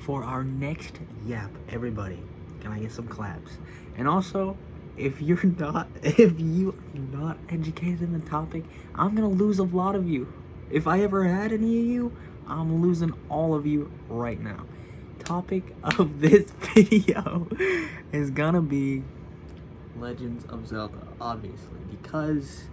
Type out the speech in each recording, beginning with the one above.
for our next yap, everybody, can I get some claps? And also, if you are not educated in the topic, I'm gonna lose a lot of you. If I ever had any of you, I'm losing all of you right now. Topic of this video is gonna be Legends of Zelda, obviously, because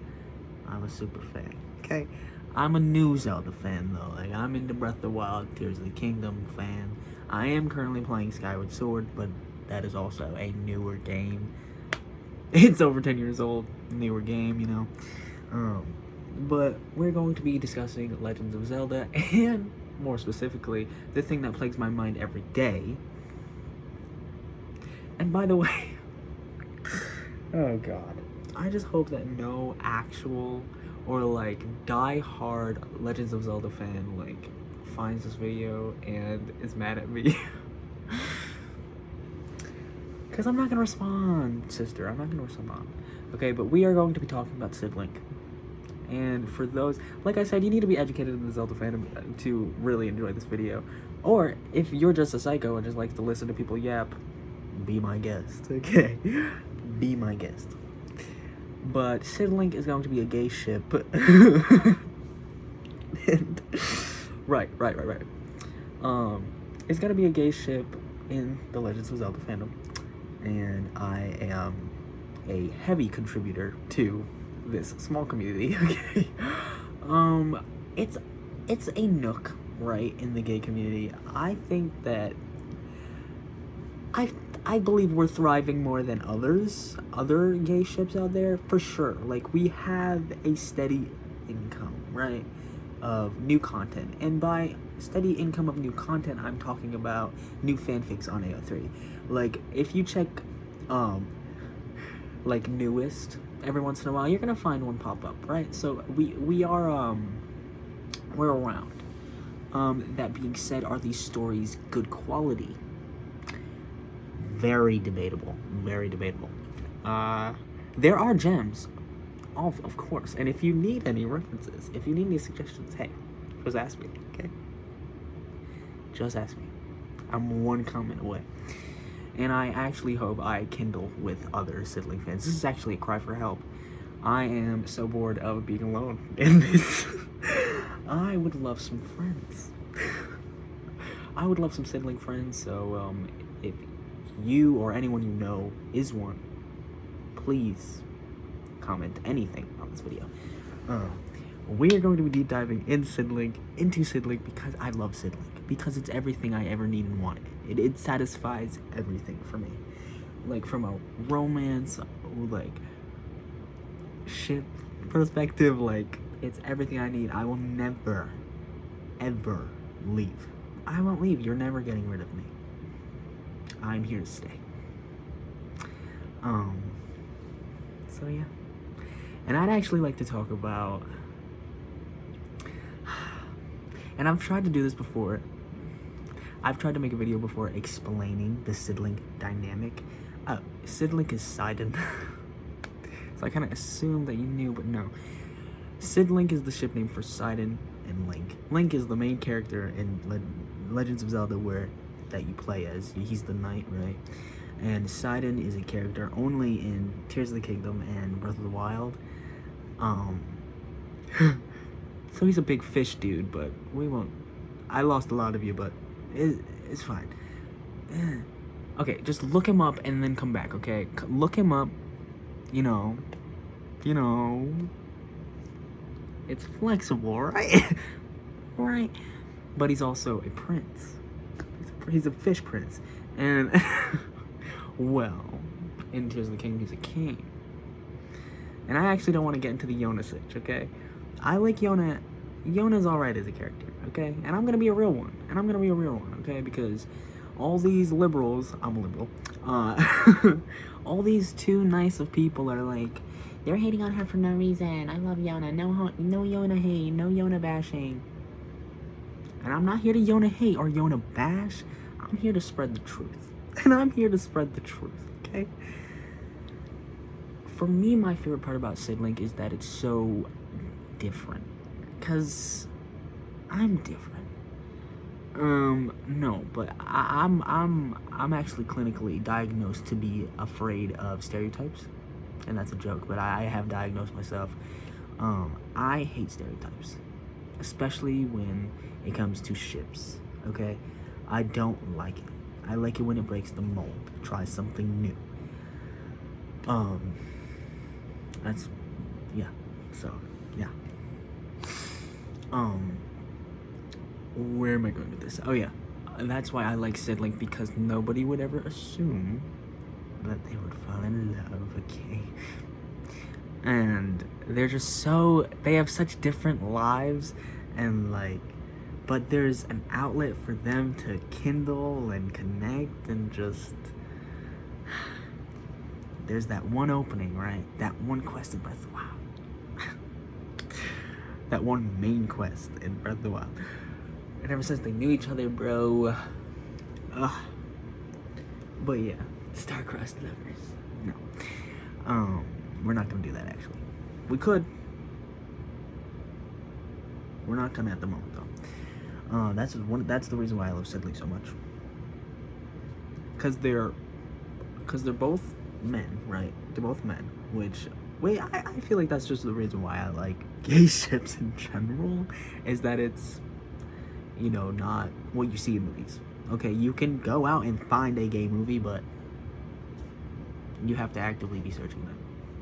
I'm a super fan, okay? I'm a new Zelda fan, though. Like, I'm into Breath of the Wild, Tears of the Kingdom fan. I am currently playing Skyward Sword, but that is also a newer game. It's over 10 years old, newer game, you know. But we're going to be discussing Legends of Zelda, and more specifically, the thing that plagues my mind every day. And by the way, oh god, I just hope that no actual or like die-hard Legends of Zelda fan like finds this video and is mad at me. Because I'm not gonna respond, sister. I'm not gonna respond. Okay, but we are going to be talking about Sidlink. And for those, like I said, you need to be educated in the Zelda fandom to really enjoy this video. Or if you're just a psycho and just likes to listen to people yap, be my guest, okay? Be my guest. But Sidlink is going to be a gay ship. And, right. It's gonna be a gay ship in the Legends of Zelda fandom. And I am a heavy contributor to this small community, okay? It's a nook, right, in the gay community. I think that I believe we're thriving more than other gay ships out there, for sure. Like, we have a steady income, right, of new content. And by steady income of new content, I'm talking about new fanfics on AO3. Like, if you check, like, newest, every once in a while, you're gonna find one pop up, right? So we are, we're around. That being said, are these stories good quality? Very debatable. There are gems, of course. And if you need any references, if you need any suggestions, hey, just ask me, okay? Just ask me. I'm one comment away. And I actually hope I kindle with other Sidlink fans. This is actually a cry for help. I am so bored of being alone in this. I would love some friends. I would love some Sidlink friends, so if you or anyone you know is one, please comment anything on this video. We are going to be deep diving into Sidlink because I love Sidlink, because it's everything I ever need and want. It satisfies everything for me, like from a romance, like ship perspective. Like, it's everything I need. I will never ever leave. I won't leave. You're never getting rid of me. I'm here to stay. So yeah. And I'd actually like to talk about, and I've tried to do this before. I've tried to make a video before explaining the Sidlink dynamic. Sidlink is Sidon. So I kind of assumed that you knew, but no. Sidlink is the ship name for Sidon and Link. Link is the main character in Legends of Zelda that you play as. He's the knight, right? And Sidon is a character only in Tears of the Kingdom and Breath of the Wild. So he's a big fish dude, but we won't. I lost a lot of you, but it's fine. Okay, just look him up and then come back, okay? Look him up, you know. It's flexible, right? Right? But he's also a prince. He's a fish prince. And, well, in Tears of the Kingdom, he's a king. And I actually don't want to get into the Yona sitch, okay? I like Yona. Yona's alright as a character, okay? And I'm gonna be a real one. Okay? Because all these liberals, I'm a liberal, all these too nice of people are like, they're hating on her for no reason. I love Yona. No Yona hate. No Yona bashing. And I'm not here to Yona hate or Yona bash. I'm here to spread the truth. And I'm here to spread the truth, okay? For me, my favorite part about Sidlink is that it's so different. Because I'm different. No, but I'm actually clinically diagnosed to be afraid of stereotypes, and that's a joke, but I have diagnosed myself. I hate stereotypes, especially when it comes to ships. Okay, I don't like it. I like it when it breaks the mold, tries something new. That's yeah. So yeah. Where am I going with this? Oh yeah, that's why I like Sidlink, because nobody would ever assume that they would fall in love. Okay, and they're just so, they have such different lives, and like, but there's an outlet for them to kindle and connect, and just there's that one opening, right? That one quest in Breath of the Wild. That one main quest in Breath of the Wild. And ever since they knew each other, bro. But yeah, star-crossed lovers. No. We're not gonna do that, actually. We could. We're not gonna at the moment, though. That's the reason why I love Sidley so much. Cause they're both men, right? They're both men, which, wait, I feel like that's just the reason why I like gay ships in general, is that it's, you know, not what you see in movies. Okay, you can go out and find a gay movie, but you have to actively be searching them.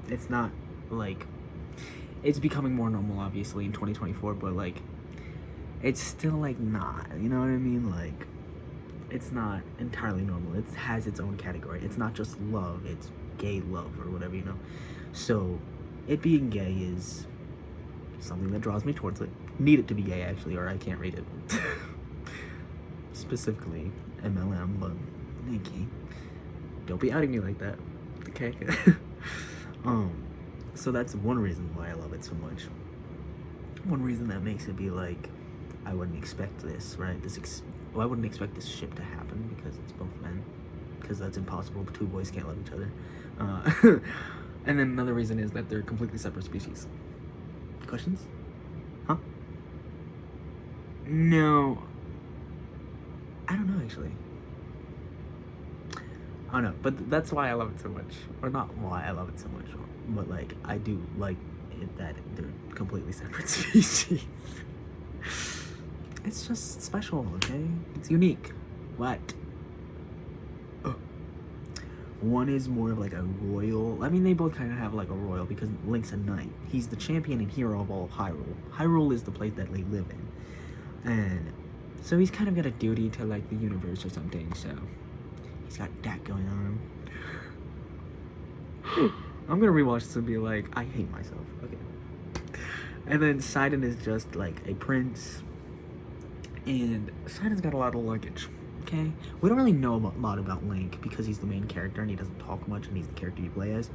It's not like, it's becoming more normal, obviously, in 2024, but like, it's still like not, you know what I mean? Like, it's not entirely normal. It has its own category. It's not just love, it's gay love or whatever, you know? So, it being gay is something that draws me towards it. Need it to be gay, actually, or I can't read it. Specifically MLM, but okay. Don't be outing me like that. Okay? So that's one reason why I love it so much. One reason that makes it be like, I wouldn't expect this, right? I wouldn't expect this ship to happen, because it's both men. Because that's impossible. Two boys can't love each other. And then another reason is that they're completely separate species. Questions? Huh? No. I don't know, actually. I don't know, but that's why I love it so much. Or not why I love it so much, but like, I do like it that they're completely separate species. It's just special, okay? It's unique. What? One is more of like a royal. I mean, they both kind of have like a royal, because Link's a knight. He's the champion and hero of all of Hyrule. Hyrule is the place that they live in. And so he's kind of got a duty to like the universe or something, so he's got that going on. I'm gonna rewatch this and be like, I hate myself. Okay. And then Sidon is just like a prince. And Sidon's got a lot of luggage. Okay? We don't really know a lot about Link, because he's the main character and he doesn't talk much, and he's the character you play as.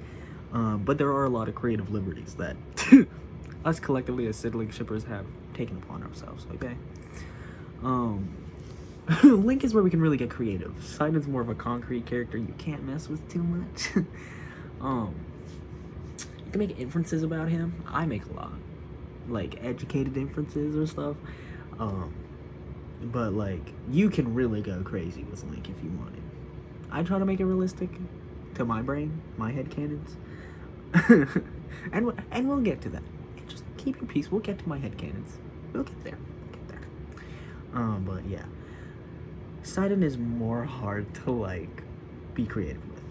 But there are a lot of creative liberties that us collectively as Sidlink shippers have taken upon ourselves, okay? Link is where we can really get creative. Sidon's more of a concrete character you can't mess with too much. You can make inferences about him. I make a lot. Like, educated inferences or stuff. But like, you can really go crazy with Link if you wanted. I try to make it realistic to my brain, my headcanons. and we'll get to that. Just keep your peace. We'll get to my headcanons. We'll get there. But yeah. Sidon is more hard to like be creative with.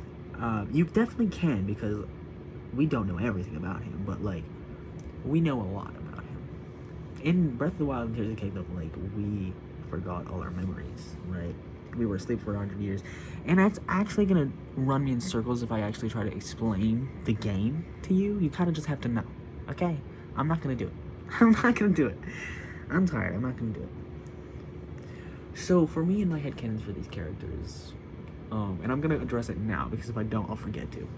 You definitely can, because we don't know everything about him, but like, we know a lot about him. In Breath of the Wild, here's a case of like, we forgot all our memories, right? We were asleep for 100 years, and that's actually gonna run me in circles if I actually try to explain the game to you. You kind of just have to know, okay? I'm not gonna do it. I'm not gonna do it. I'm tired. I'm not gonna do it. So for me and my headcanons for these characters, and I'm gonna address it now, because if I don't, I'll forget to.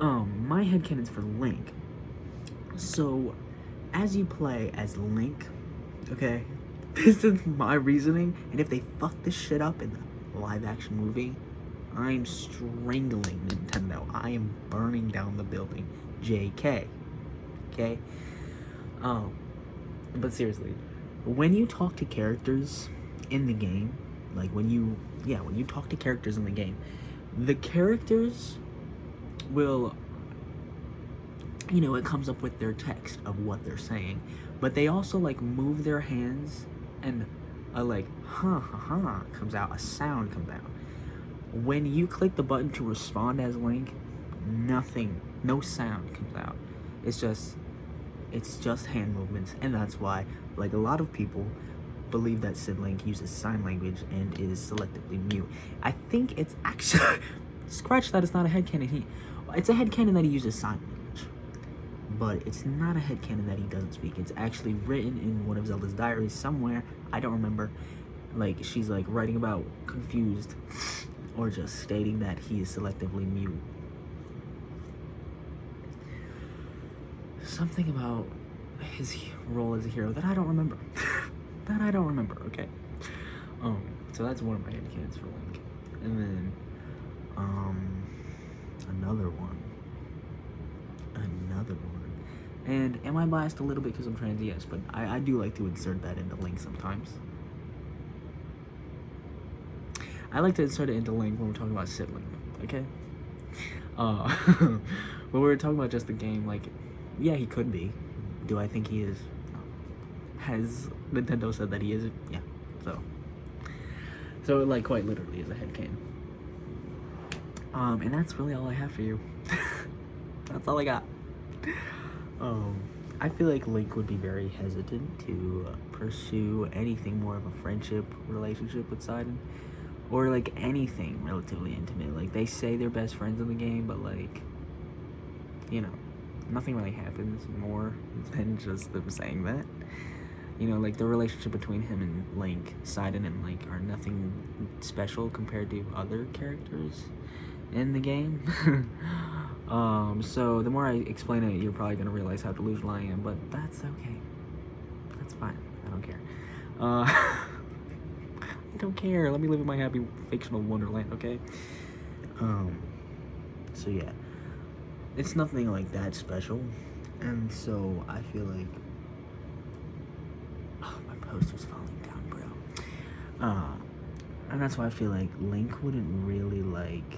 My headcanons for Link. So, as you play as Link, okay, this is my reasoning, and if they fuck this shit up in the live-action movie, I'm strangling Nintendo. I am burning down the building. JK. Okay? But seriously, when you talk to characters in the game, like when you talk to characters in the game, the characters will, it comes up with their text of what they're saying, but they also like move their hands, and a like comes out, a sound comes out. When you click the button to respond as Link, no sound comes out. It's just hand movements, and that's why, like, a lot of people believe that Sidlink uses sign language and is selectively mute. I think it's actually scratch that, it's not a headcanon. It's a headcanon that he uses sign language, but it's not a headcanon that he doesn't speak. It's actually written in one of Zelda's diaries somewhere. I don't remember. Like, she's like writing about confused, or just stating that he is selectively mute. Something about his role as a hero that I don't remember. Okay? So that's one of my headcanons for Link. And then, another one. And am I biased a little bit because I'm trans? Yes, but I do like to insert that into Link sometimes. I like to insert it into Link when we're talking about Sidlink, okay? When we're talking about just the game, like, yeah, he could be. Do I think he is? No. Has Nintendo said that he is? Yeah. So like, quite literally is a headcanon. And that's really all I have for you. That's all I got. I feel like Link would be very hesitant to pursue anything more of a friendship relationship with Sidon, or like anything relatively intimate. Like, they say they're best friends in the game, but like, nothing really happens more than just them saying that. Like, the relationship between him and Link, Sidon and Link, are nothing special compared to other characters in the game. So the more I explain it, you're probably gonna realize how delusional I am, but that's okay. That's fine. I don't care. I don't care. Let me live in my happy fictional wonderland, okay? So yeah. It's nothing like that special. And so I feel like, my poster's falling down, bro. And that's why I feel like Link wouldn't really like.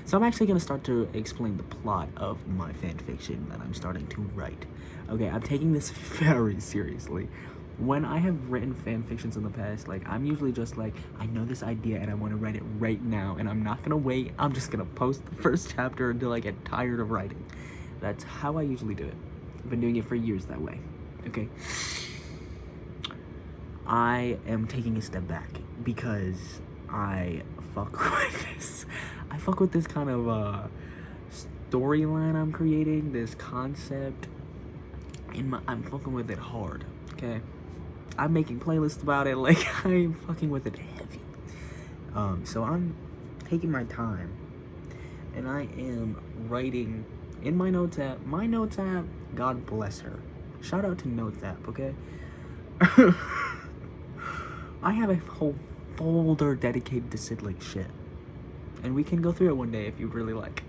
So I'm actually gonna start to explain the plot of my fanfiction that I'm starting to write. Okay, I'm taking this very seriously. When I have written fan fictions in the past, like, I'm usually just like, I know this idea and I want to write it right now, and I'm not gonna wait. I'm just gonna post the first chapter until I get tired of writing. That's how I usually do it. I've been doing it for years that way. Okay. I am taking a step back because I fuck with this kind of storyline I'm creating, this concept. I'm fucking with it hard. Okay. I'm making playlists about it, like, I'm fucking with it heavy. So I'm taking my time, and I am writing in my notes app. My notes app, God bless her. Shout out to Notes app, okay? I have a whole folder dedicated to Sidlink shit, and we can go through it one day if you'd really like.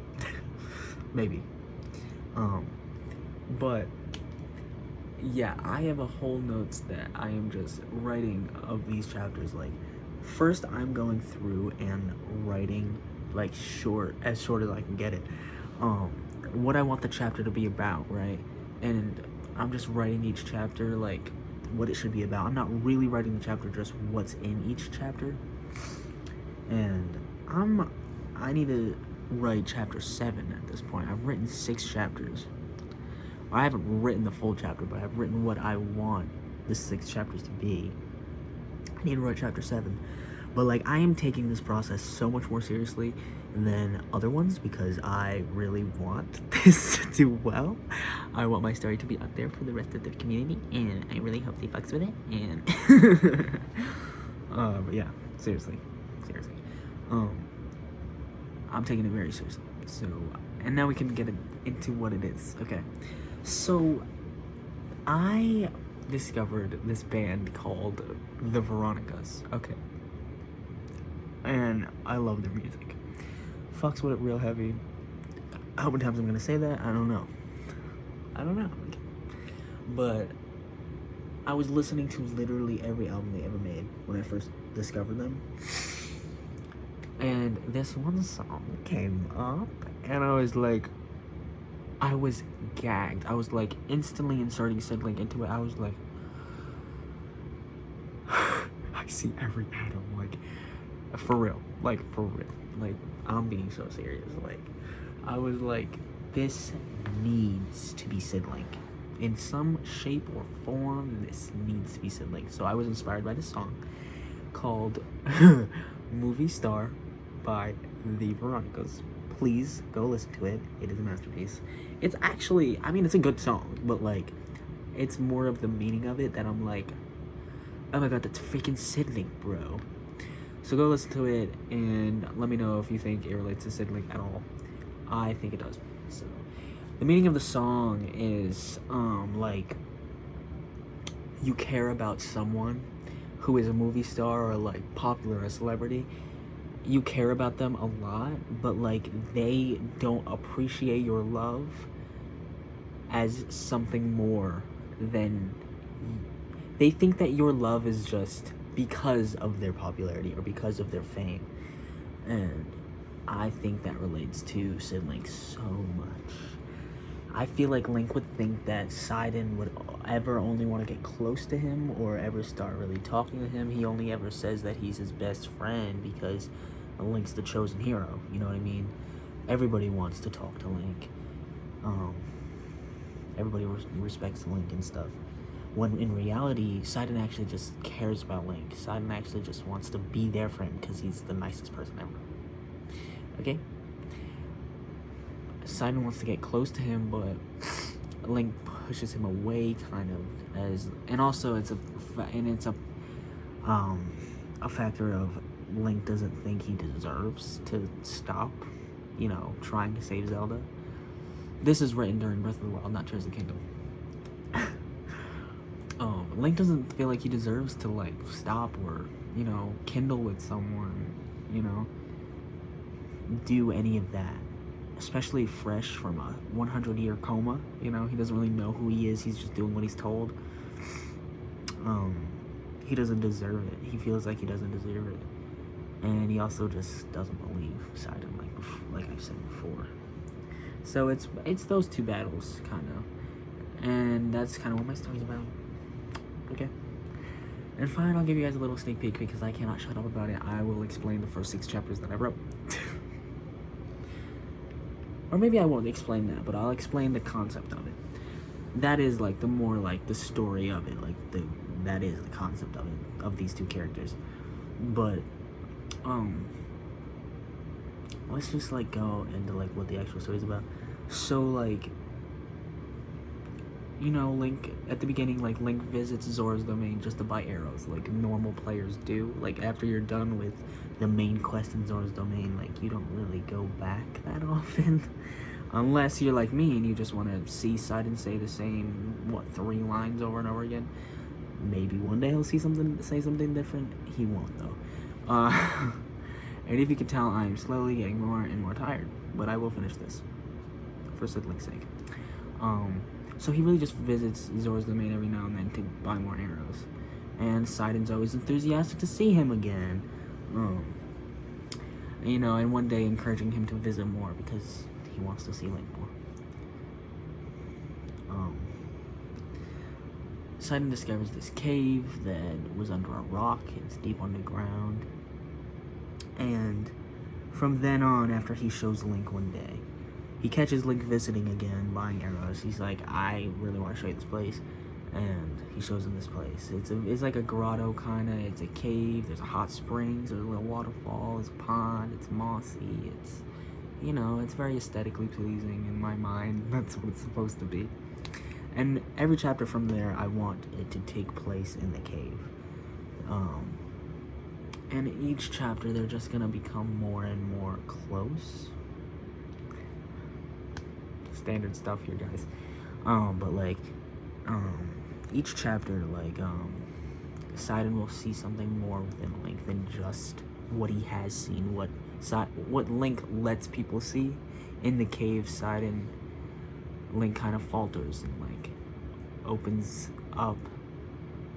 Maybe. But yeah, I have a whole notes that I am just writing of these chapters. Like, first I'm going through and writing, like, as short as I can get it, what I want the chapter to be about, right? And I'm just writing each chapter, like, what it should be about. I'm not really writing the chapter, just what's in each chapter. And I need to write chapter 7 at this point. I've written 6 chapters. I haven't written the full chapter, but I've written what I want the 6 chapters to be. I need to write chapter 7. But, like, I am taking this process so much more seriously than other ones because I really want this to do well. I want my story to be out there for the rest of the community, and I really hope they fucks with it. And but yeah, seriously. I'm taking it very seriously. So, and now we can get into what it is. Okay. So, I discovered this band called The Veronicas. Okay. And I love their music. Fucks with it real heavy. How many times I'm gonna say that? I don't know. Okay. But I was listening to literally every album they ever made when I first discovered them. And this one song came up, and I was like, I was gagged. I was like instantly inserting Sidlink into it. I was like, I see every atom, like, for real. Like, for real. Like, I'm being so serious. Like, I was like, this needs to be Sidlink. In some shape or form, this needs to be Sidlink. So I was inspired by this song called Movie Star by the Veronicas. Please go listen to it. It is a masterpiece. It's actually, I mean, it's a good song, but like, it's more of the meaning of it that I'm like, oh my god, that's freaking Sidlink, bro. So go listen to it and let me know if you think it relates to Sidlink at all. I think it does. So the meaning of the song is like, you care about someone who is a movie star or like popular, a celebrity. You care about them a lot, but like they don't appreciate your love as something more than, they think that your love is just because of their popularity or because of their fame. And I think that relates to Sidlink so much. I feel like Link would think that Sidon would ever only want to get close to him or ever start really talking to him. He only ever says that he's his best friend because Link's the chosen hero, you know what I mean? Everybody wants to talk to Link. Everybody respects Link and stuff. When in reality, Sidon actually just cares about Link. Sidon actually just wants to be there for him because he's the nicest person ever. Okay? Sidon wants to get close to him, but Link pushes him away, kind of, and also it's a factor of Link doesn't think he deserves to stop, you know, trying to save Zelda. This is written during Breath of the Wild, not Tears of the Kingdom. Link doesn't feel like he deserves to, like, stop or, you know, kindle with someone, you know, do any of that. Especially fresh from a 100-year coma, you know, he doesn't really know who he is, he's just doing what he's told. He doesn't deserve it. He feels like he doesn't deserve it. And he also just doesn't believe Sidon, like I've said before. So it's those two battles, kind of. And that's kind of what my story's about. Okay? And fine, I'll give you guys a little sneak peek because I cannot shut up about it. I will explain the first 6 chapters that I wrote. Or maybe I won't explain that, but I'll explain the concept of it. That is, like, the more, like, the story of it. Like, that is the concept of it, of these two characters. But, let's just, like, go into, like, what the actual story is about. So, like, you know, Link, at the beginning, like, Link visits Zora's domain just to buy arrows, like normal players do. Like, after you're done with the main quest in Zora's domain, like, you don't really go back that often. Unless you're like me and you just want to see Sidon say the same, 3 lines over and over again. Maybe one day he'll say something different. He won't, though. And if you can tell, I'm slowly getting more and more tired. But I will finish this, for Sidlink's sake. So he really just visits Zora's domain every now and then to buy more arrows. And Sidon's always enthusiastic to see him again. You know, and one day encouraging him to visit more because he wants to see Link more. Sidon discovers this cave that was under a rock. It's deep underground. And from then on, after he shows Link one day, he catches Link visiting again, buying arrows. He's like, I really want to show you this place. And he shows him this place. It's like a grotto, kind of. It's a cave. There's a hot springs. There's a little waterfall. There's a pond. It's mossy. It's, you know, it's very aesthetically pleasing in my mind. That's what it's supposed to be. And every chapter from there, I want it to take place in the cave. And each chapter, they're just going to become more and more close. Standard stuff here, guys. But like, each chapter, like, Sidon will see something more within Link than just what he has seen, what Link lets people see. In the cave, Link kind of falters and, like, opens up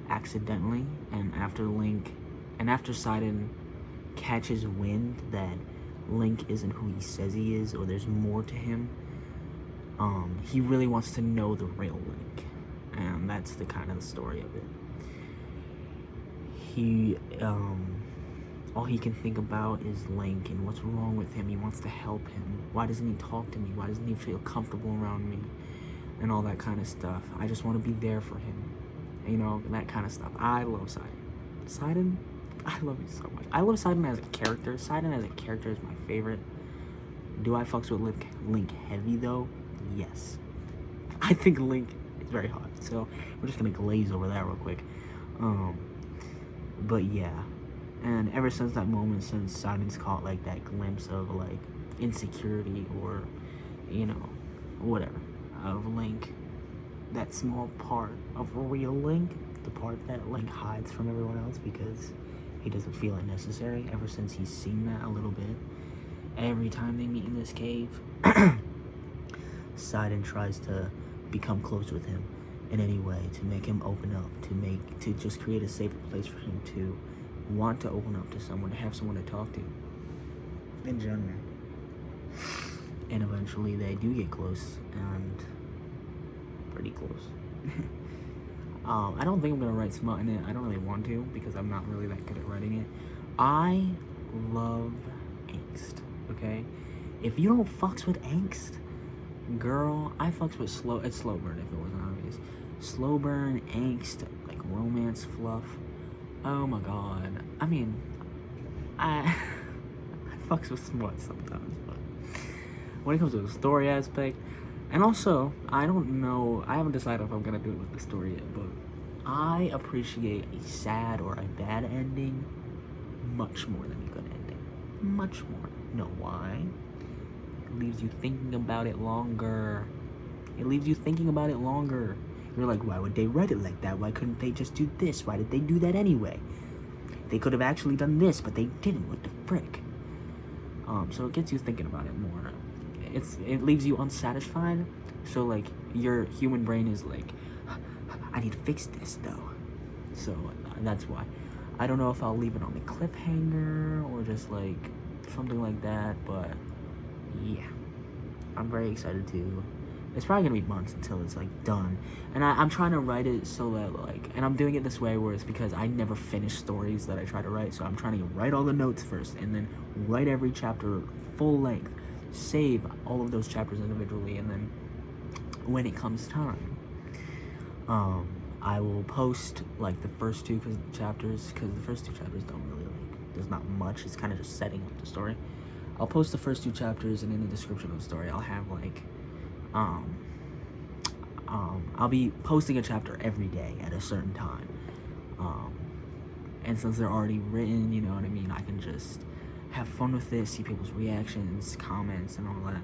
accidentally, and after Sidon catches wind that Link isn't who he says he is, or there's more to him, he really wants to know the real Link, and that's the kind of the story of it. He, all he can think about is Link and what's wrong with him. He wants to help him. Why doesn't he talk to me? Why doesn't he feel comfortable around me? And all that kind of stuff. I just want to be there for him. You know, that kind of stuff. I love Sidon. Sidon, I love you so much. I love Sidon as a character. Sidon as a character is my favorite. Do I fucks with Link heavy though? Yes. I think Link is very hot. So we're just gonna glaze over that real quick. But yeah. And ever since that moment, since Sidon's caught like that glimpse of like insecurity or, you know, whatever, of Link, that small part of real Link, the part that Link hides from everyone else because he doesn't feel it necessary, ever since he's seen that a little bit, every time they meet in this cave, Sidon tries to become close with him in any way, to make him open up, to just create a safer place for him to want to open up to someone, to have someone to talk to in general. And eventually they do get close, and pretty close. I don't think I'm gonna write smut in it. I don't really want to, because I'm not really that good at writing it. I love angst, okay? If you don't fucks with angst, girl, I fucks with it's slow burn if it wasn't obvious. Slow burn, angst, like romance fluff. Oh my god. I mean, I fucks with smut sometimes, but when it comes to the story aspect, and also, I don't know, I haven't decided if I'm gonna do it with the story yet, but I appreciate a sad or a bad ending much more than a good ending. Much more. You know why? It leaves you thinking about it longer. It leaves you thinking about it longer. You're like, why would they write it like that? Why couldn't they just do this? Why did they do that anyway? They could have actually done this, but they didn't. What the frick? So it gets you thinking about it more. It leaves you unsatisfied. So like your human brain is like, I need to fix this though. So that's why. I don't know if I'll leave it on the cliffhanger or just like something like that, but yeah, I'm very excited to. It's probably gonna be months until it's like done, and I'm trying to write it so that like, and I'm doing it this way where it's because I never finish stories that I try to write, so I'm trying to write all the notes first and then write every chapter full length, save all of those chapters individually, and then when it comes time, I will post like the first two chapters, because the first two chapters don't really like, there's not much, it's kind of just setting up the story. I'll post the first two chapters, and in the description of the story I'll have like I'll be posting a chapter every day at a certain time, and since they're already written, you know what I mean, I can just have fun with it, see people's reactions, comments, and all that,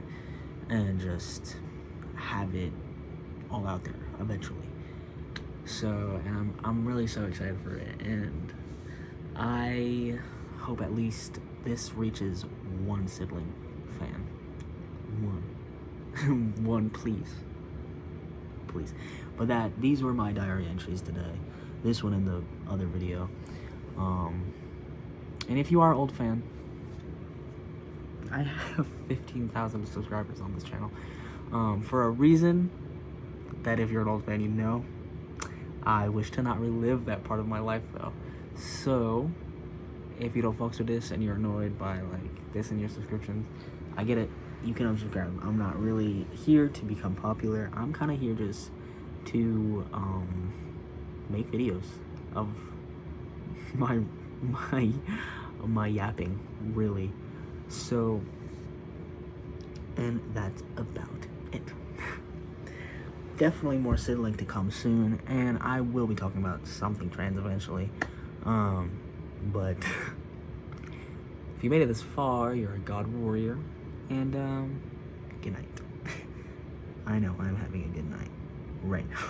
and just have it all out there eventually. So, and I'm really so excited for it, and I hope at least this reaches one Sidlink fan. One, please. But these were my diary entries today. This one in the other video. And if you are an old fan, I have 15,000 subscribers on this channel. For a reason that if you're an old fan, you know. I wish to not relive that part of my life though. So, if you don't fucks with this and you're annoyed by like this in your subscriptions, I get it. You can unsubscribe. I'm not really here to become popular. I'm kind of here just to make videos of my yapping, really. So, and that's about it. Definitely more Sidlink to come soon, and I will be talking about something trans eventually. But if you made it this far, you're a god warrior. And, good night. I know, I'm having a good night right now.